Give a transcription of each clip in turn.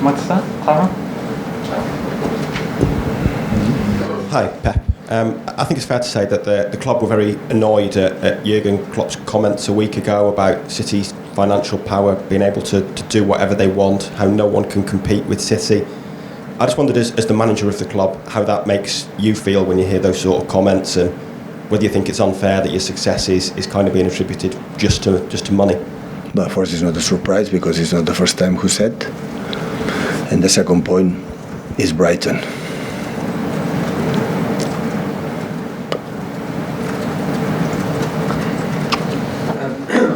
might start. Clara? Hi, Pep. I think it's fair to say that the club were very annoyed at Jurgen Klopp's comments a week ago about City's financial power, being able to do whatever they want, how no one can compete with City. I just wondered, as the manager of the club, how that makes you feel when you hear those sort of comments, and whether you think it's unfair that your success is kind of being attributed just to money. But first, it's not a surprise because it's not the first time who said. And the second point is Brighton.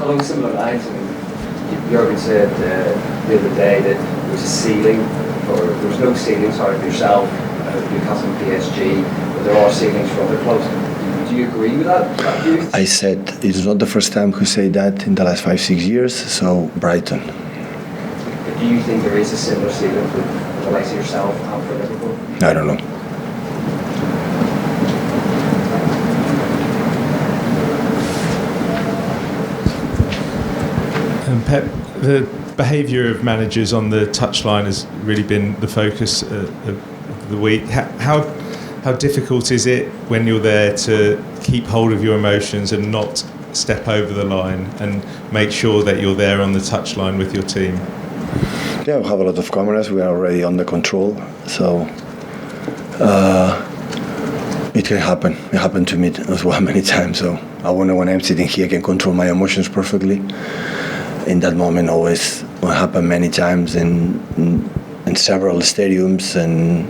Along similar lines, I mean, Jurgen said the other day that there was a ceiling, or there was no ceiling, sorry, for yourself, Newcastle and PSG, but there are ceilings for other clubs. Do you agree with that view? I said it's not the first time who say that in the last 5-6 years, so Brighton. But do you think there is a similar ceiling for the likes of yourself and for Liverpool? I don't know. Pep, the behaviour of managers on the touchline has really been the focus of the week. How difficult is it when you're there to keep hold of your emotions and not step over the line and make sure that you're there on the touchline with your team? Yeah, we have a lot of cameras. We are already under control, so it can happen. It happened to me as well many times. So I wonder when I'm sitting here, I can control my emotions perfectly. In that moment, always will happen many times in several stadiums, and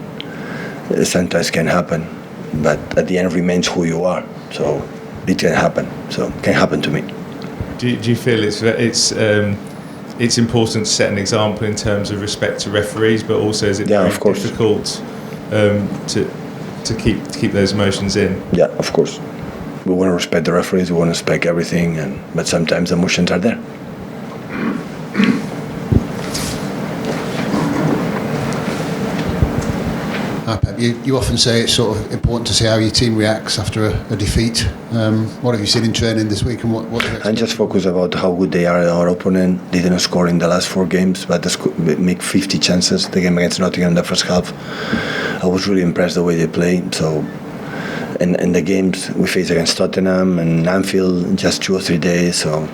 sometimes can happen. But at the end, remains who you are. So it can happen. So it can happen to me. Do you feel it's important to set an example in terms of respect to referees, but also is it very difficult to keep those emotions in? Yeah, of course. We want to respect the referees. We want to respect everything, but sometimes emotions are there. Hi Pep, you often say it's sort of important to see how your team reacts after a defeat. What have you seen in training this week, and what I'm just focused about how good they are. Our opponent didn't score in the last 4 games, but they make 50 chances. The game against Nottingham in the first half, I was really impressed the way they play. So, and the games we faced against Tottenham and Anfield in just 2 or 3 days. So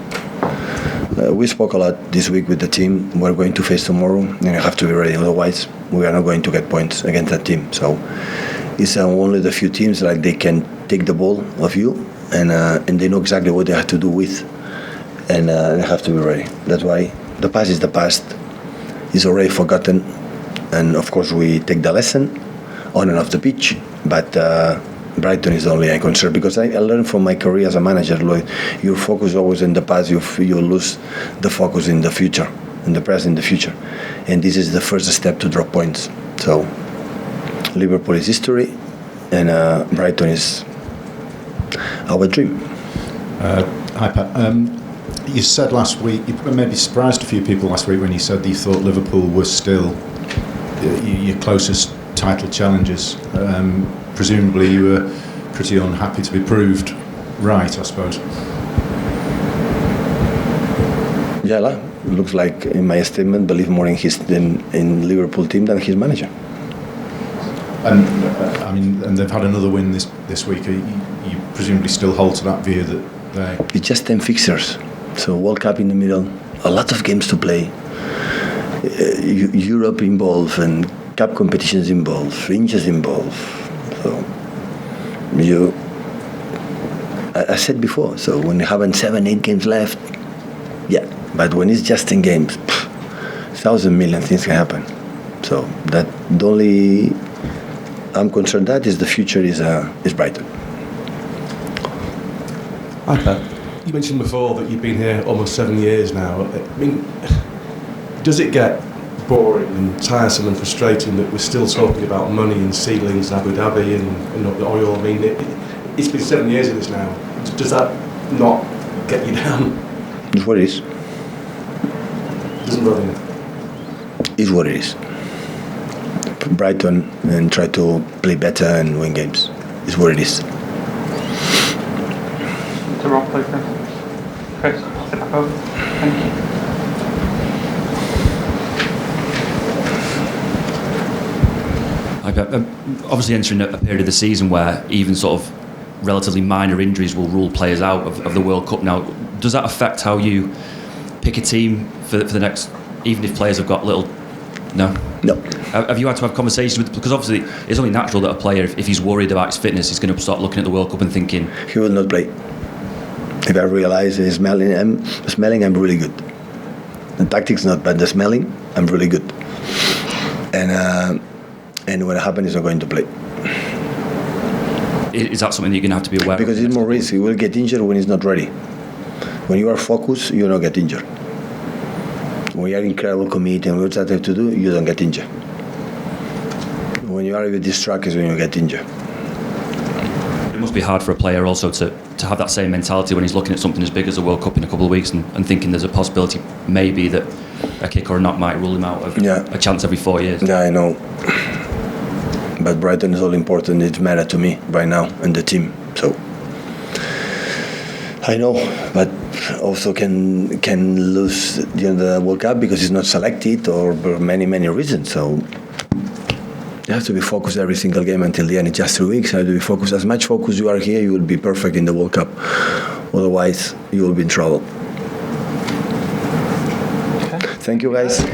we spoke a lot this week with the team. We're going to face tomorrow, and you have to be ready. Otherwise, we are not going to get points against that team. So it's only the few teams like they can take the ball of you, and they know exactly what they have to do with, and they have to be ready. That's why the past is the past. It's already forgotten, and of course we take the lesson on and off the pitch. But Brighton is only a concern because I learned from my career as a manager, Lloyd, your focus always in the past, you lose the focus in the future, in the present, in the future. And this is the first step to drop points. So Liverpool is history, and Brighton is our dream. Hi, Pat. You said last week, you maybe surprised a few people last week when you said that you thought Liverpool was still your closest title challengers. Presumably you were pretty unhappy to be proved right, I suppose. Yeah, looks like in my statement, believe more in Liverpool team than his manager. And and they've had another win this week. You presumably still hold to that view that they... It's just 10 fixtures, so World Cup in the middle, a lot of games to play, Europe involved and cup competitions involved, fringes involved. So I said before, so when you have 7-8 games left, yeah, but when it's just 10 games, 1,000 million things can happen. So that the only I'm concerned that is the future is Brighton. Hi Pep. You mentioned before that you've been here almost 7 years now. I mean, does it get boring and tiresome and frustrating that we're still talking about money and ceilings, Abu Dhabi and the oil? I mean, it's been 7 years of this now. Does that not get you down? It's what it is. Doesn't bother you? It's what it is. Brighton and try to play better and win games. It's what it is. To Rob, please. Chris, pass it back over. Thank you. Obviously entering a period of the season where even sort of relatively minor injuries will rule players out of the World Cup now. Does that affect how you pick a team for the next, even if players have got little... No? No. Have you had to have conversations with... Because obviously it's only natural that a player, if he's worried about his fitness, he's going to start looking at the World Cup and thinking... He will not play. If I realize the smelling, I'm really good. The tactics not, but the smelling, I'm really good. And what happens is I'm going to play. Is that something that you're going to have to be aware because of? Because it's more risky. He will get injured when he's not ready. When you are focused, you don't get injured. When you are incredible committed and what you have to do, you don't get injured. When you are a bit distracted is when you get injured. It must be hard for a player also to have that same mentality when he's looking at something as big as the World Cup in a couple of weeks and thinking there's a possibility maybe that a kick or a knock might rule him out of a chance every 4 years. Yeah, I know. But Brighton is all important. It matters to me right now and the team. So I know, but also can lose the World Cup because he's not selected or for many reasons. So you have to be focused every single game until the end. It's just 3 weeks. You have to be focused. As much focus you are here, you will be perfect in the World Cup. Otherwise, you will be in trouble. Okay. Thank you, guys.